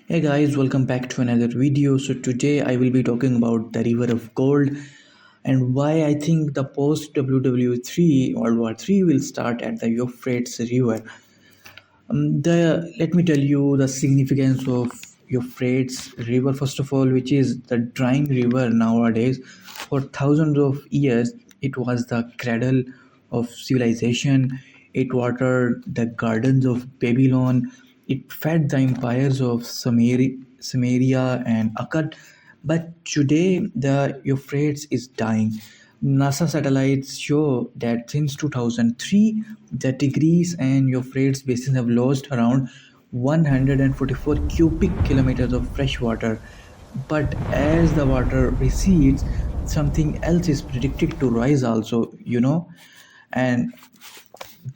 Hey guys, welcome back to another video. So today I will be talking about the river of gold and why I think the post WW3 World War III will start at the Euphrates River. The Let me tell you the significance of Euphrates River first of all, which is the drying river nowadays. For thousands of years, it was the cradle of civilization. It watered the gardens of Babylon. It fed the empires of Samaria and Akkad. But today, the Euphrates is dying. NASA satellites show that since 2003, the Tigris and Euphrates basins have lost around 144 cubic kilometers of fresh water. But as the water recedes, something else is predicted to rise also. And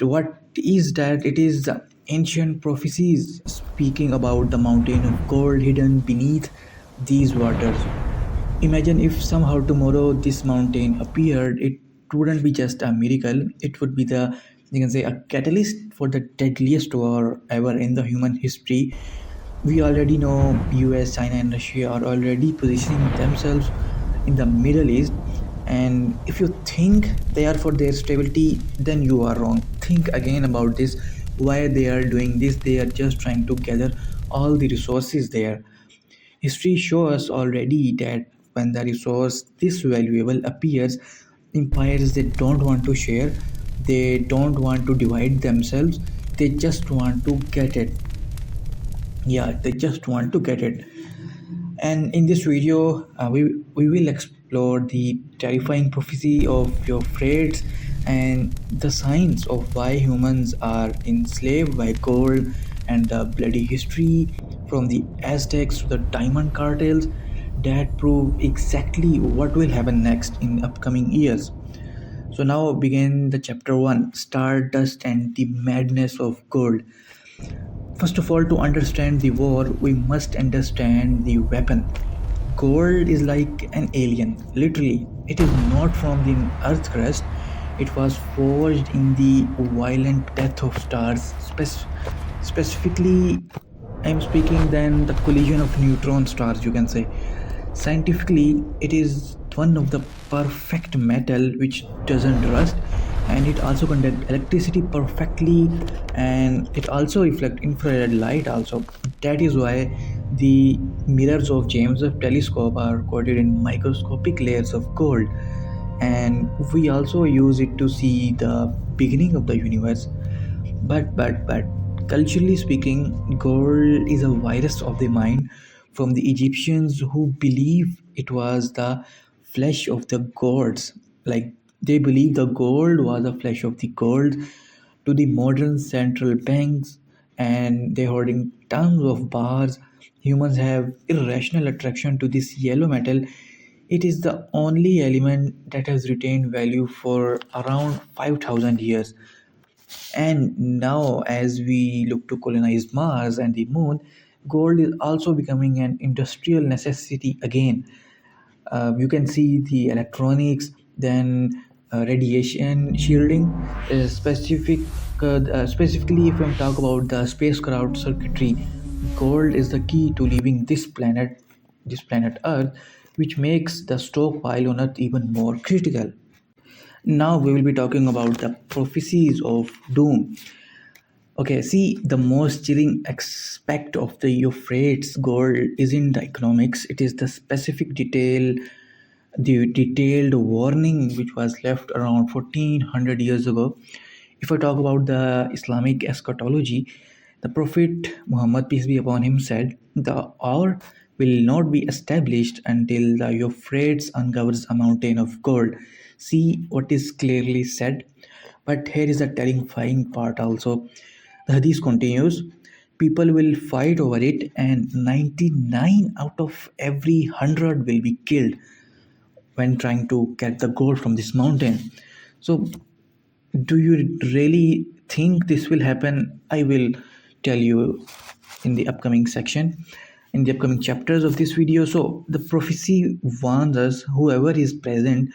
what is that? It is the ancient prophecies speaking about the mountain of gold hidden beneath these waters. Imagine if somehow tomorrow this mountain appeared, it wouldn't be just a miracle, it would be you can say, a catalyst for the deadliest war ever in the human history. We already know US, China, and Russia are already positioning themselves in the Middle East. And if you think they are for their stability, then you are wrong. Think again about this. Why they are doing this? They are just trying to gather all the resources there. History shows us already that when the resource this valuable appears, empires they don't want to share, they don't want to divide themselves, they just want to get it. Yeah, they just want to get it. And in this video, we will explore the terrifying prophecy of Euphrates and the signs of why humans are enslaved by gold and the bloody history from the Aztecs to the diamond cartels that prove exactly what will happen next in upcoming years. So now begin the chapter 1, Stardust and the Madness of Gold. First of all, to understand the war, we must understand the weapon. Gold is like an alien, literally. It is not from the earth crust, it was forged in the violent death of stars. Specifically, I'm speaking then the collision of neutron stars, you can say. Scientifically, it is one of the perfect metal which doesn't rust, and it also conducts electricity perfectly, and it also reflects infrared light also. That is why the mirrors of James Webb telescope are coated in microscopic layers of gold, and we also use it to see the beginning of the universe. But culturally speaking, gold is a virus of the mind from the Egyptians who believe it was the flesh of the gods. Like they believe the gold was the flesh of the gods, to the modern central banks, and they're holding tons of bars. Humans have irrational attraction to this yellow metal. It is the only element that has retained value for around 5,000 years. And now, as we look to colonize Mars and the moon, gold is also becoming an industrial necessity again. You can see the electronics, then radiation shielding, specifically if we talk about the spacecraft circuitry. Gold is the key to leaving this planet Earth, which makes the stockpile on Earth even more critical. Now we will be talking about the prophecies of doom. Okay, see, the most chilling aspect of the Euphrates gold isn't the economics, it is the specific detail, the detailed warning which was left around 1400 years ago. If I talk about the Islamic eschatology, the Prophet Muhammad, peace be upon him, said, "The hour will not be established until the Euphrates uncovers a mountain of gold." See what is clearly said. But here is the terrifying part also. The hadith continues, people will fight over it, and 99 out of every 100 will be killed when trying to get the gold from this mountain. So, do you really think this will happen? I will tell you in the upcoming section, in the upcoming chapters of this video. So, the prophecy warns us whoever is present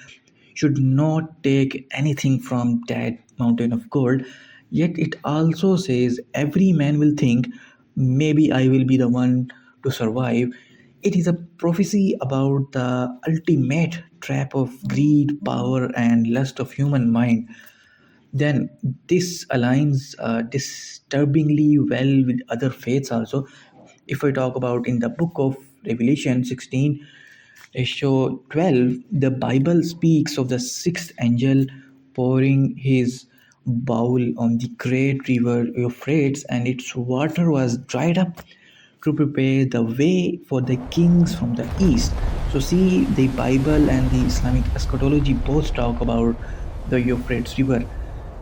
should not take anything from that mountain of gold. Yet, it also says every man will think, maybe I will be the one to survive. It is a prophecy about the ultimate trap of greed, power, and lust of human mind. Then this aligns disturbingly well with other faiths also. If I talk about in the book of Revelation 16, show 12, the Bible speaks of the sixth angel pouring his bowl on the great river Euphrates, and its water was dried up to prepare the way for the kings from the east. So, see, the Bible and the Islamic eschatology both talk about the Euphrates River.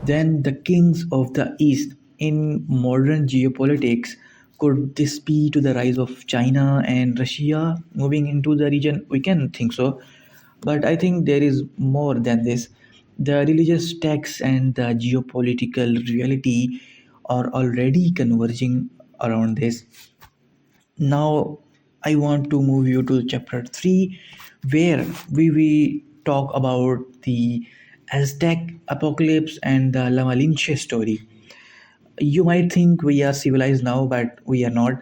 Then, the kings of the east in modern geopolitics, could this be to the rise of China and Russia moving into the region? We can think so, but I think there is more than this. The religious texts and the geopolitical reality are already converging around this. Now, I want to move you to chapter 3, where we will talk about the Aztec apocalypse and the La Malinche story. You might think we are civilized now, but we are not.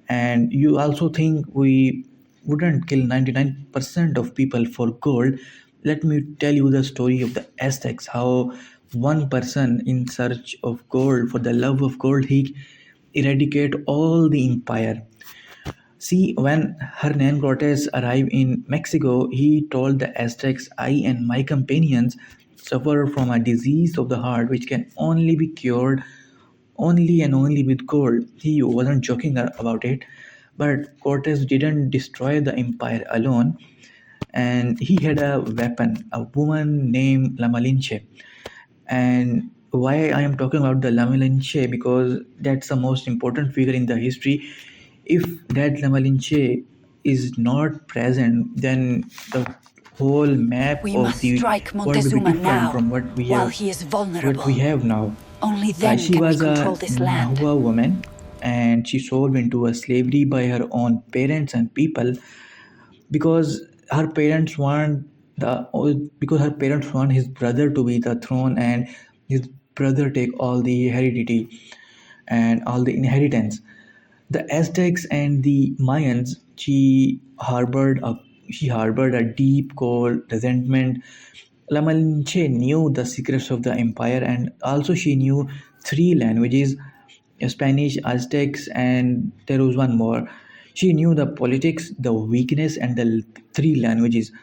And you also think we wouldn't kill 99% of people for gold. Let me tell you the story of the Aztecs, how one person in search of gold, for the love of gold, he eradicate all the empire. See, when Hernan Cortez arrived in Mexico, he told the Aztecs, I and my companions suffer from a disease of the heart which can only be cured only and only with gold. He wasn't joking about it. But Cortez didn't destroy the empire alone, and he had a weapon, a woman named La Malinche. And why I am talking about the La Malinche, because that's the most important figure in the history. If that La Malinche is not present, then the whole map We of must the strike world will be Montezuma different now, from while he is what we vulnerable. have now. Only then She can we was control a this land. Nahua woman, and she sold into a slavery by her own parents and people, because her parents want because her parents want his brother to be the throne, and his brother take all the heredity and all the inheritance. The Aztecs and the Mayans, she harbored a deep cold resentment. La Malinche knew the secrets of the empire, and also she knew three languages: Spanish, Aztecs, and there was one more. She knew the politics, the weakness, and the three languages.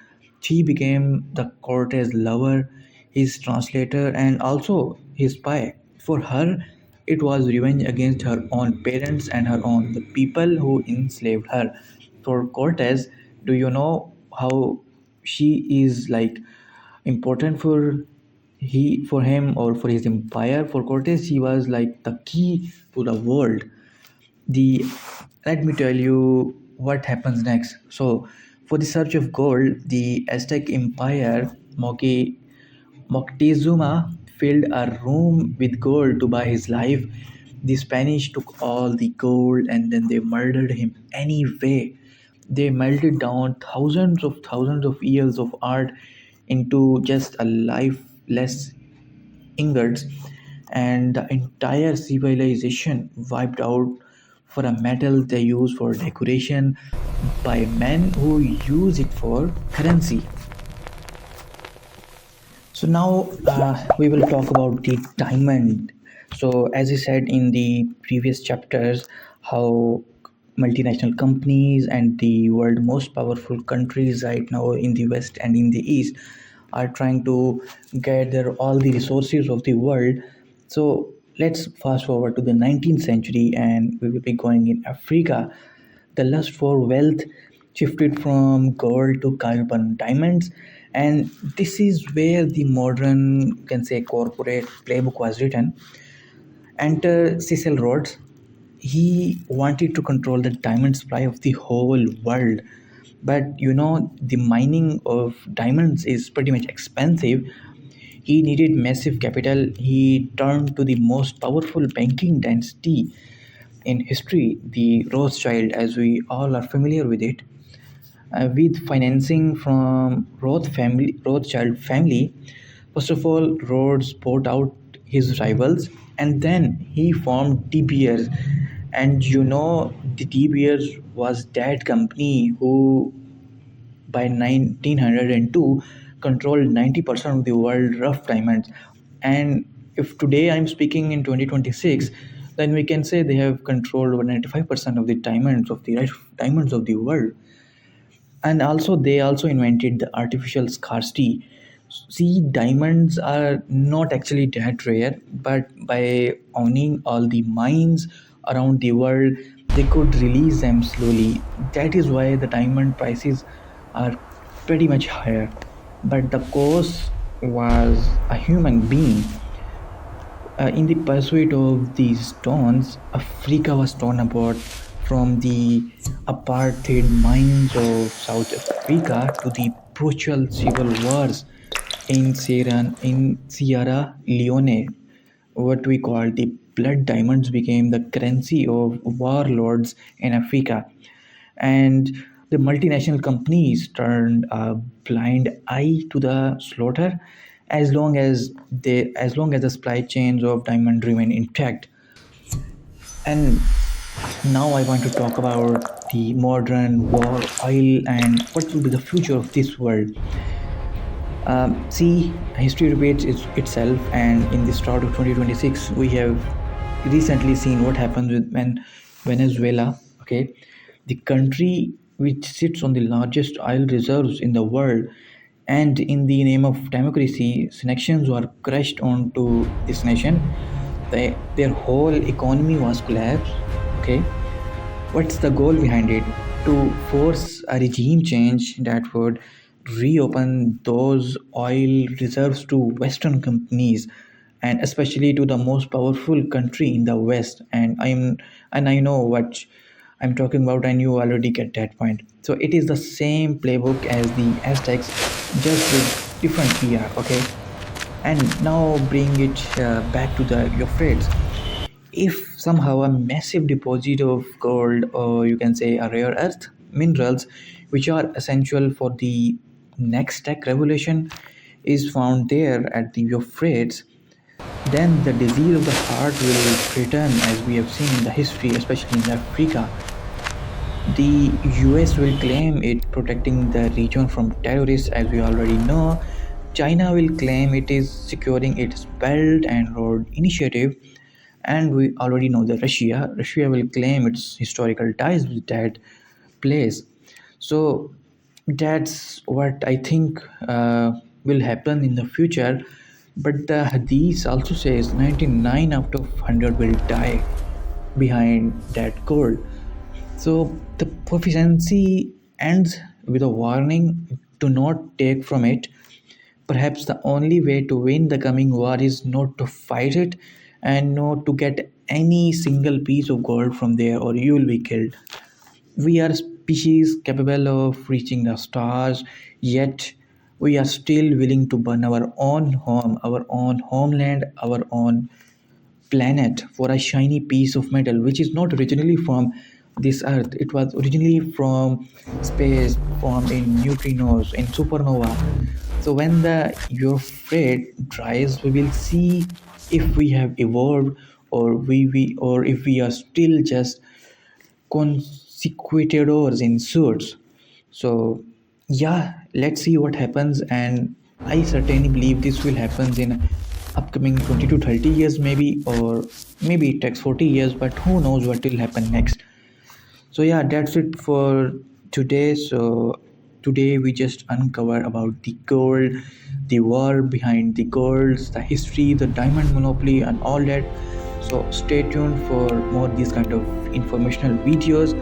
She became the Cortes lover, his translator, and also his spy. For her, it was revenge against her own parents and her own the people who enslaved her. For Cortes, do you know how she is like important for him or for his empire? For Cortes, he was like the key to the world. The Let me tell you what happens next. So, for the search of gold, the Aztec Empire Moctezuma filled a room with gold to buy his life. The Spanish took all the gold and then they murdered him anyway. They melted down thousands of years of art into just a lifeless ingots, and the entire civilization wiped out for a metal they use for decoration by men who use it for currency. So now we will talk about the diamond. So as I said in the previous chapters, how multinational companies and the world most powerful countries right now in the west and in the east are trying to gather all the resources of the world. So let's fast forward to the 19th century, and we will be going in Africa. The lust for wealth shifted from gold to carbon diamonds, and this is where the modern, you can say, corporate playbook was written. Enter Cecil Rhodes. He wanted to control the diamond supply of the whole world. But the mining of diamonds is pretty much expensive. He needed massive capital. He turned to the most powerful banking dynasty in history, the Rothschild, as we all are familiar with it. With financing from Rothschild family, first of all, Rhodes bought out his rivals, and then he formed De Beers, And the De Beers was that company who by 1902 controlled 90% of the world rough diamonds. And if today I'm speaking in 2026, then we can say they have controlled over 95% of the diamonds of the rough diamonds of the world. And also they also invented the artificial scarcity. See, diamonds are not actually that rare, but by owning all the mines around the world, they could release them slowly. That is why the diamond prices are pretty much higher. But the cause was a human being. In the pursuit of these stones, Africa was torn apart, from the apartheid mines of South Africa to the brutal civil wars in Sierra Leone. What we call the blood diamonds became the currency of warlords in Africa, and the multinational companies turned a blind eye to the slaughter. As long as the supply chains of diamond remain intact. And now I want to talk about the modern war oil and what will be the future of this world. See, history repeats itself, and in the start of 2026, we have recently seen what happens when Venezuela, okay, the country which sits on the largest oil reserves in the world, and in the name of democracy, sanctions were crushed onto this nation. Their whole economy was collapsed. Okay, what's the goal behind it? To force a regime change that would reopen those oil reserves to Western companies, and especially to the most powerful country in the West. And I know what I'm talking about, and you already get that point. So it is the same playbook as the Aztecs, just with different PR. Okay, and now bring it back to the Euphrates. If somehow a massive deposit of gold, or you can say a rare earth minerals, which are essential for the next tech revolution, is found there at the Euphrates, then the disease of the heart will return, as we have seen in the history, especially in Africa. The US will claim it protecting the region from terrorists, as we already know. China will claim it is securing its Belt and Road Initiative, and we already know that Russia will claim its historical ties with that place. So that's what I think will happen in the future. But the Hadith also says 99 out of 100 will die behind that gold. So the proficiency ends with a warning: do not take from it. Perhaps the only way to win the coming war is not to fight it, and not to get any single piece of gold from there, or you will be killed. We are a species capable of reaching the stars, yet we are still willing to burn our own home, our own homeland, our own planet for a shiny piece of metal which is not originally from this earth. It was originally from space, formed in neutrinos, in supernova. So when the Euphrates dries, we will see if we have evolved, or if we are still just consequitors in suits. So yeah, let's see what happens, and I certainly believe this will happen in upcoming 20 to 30 years, maybe, or maybe it takes 40 years, but who knows what will happen next. So yeah, that's it for today. So today we just uncover about the gold, the war behind the golds, the history, the diamond monopoly, and all that. So stay tuned for more these kind of informational videos.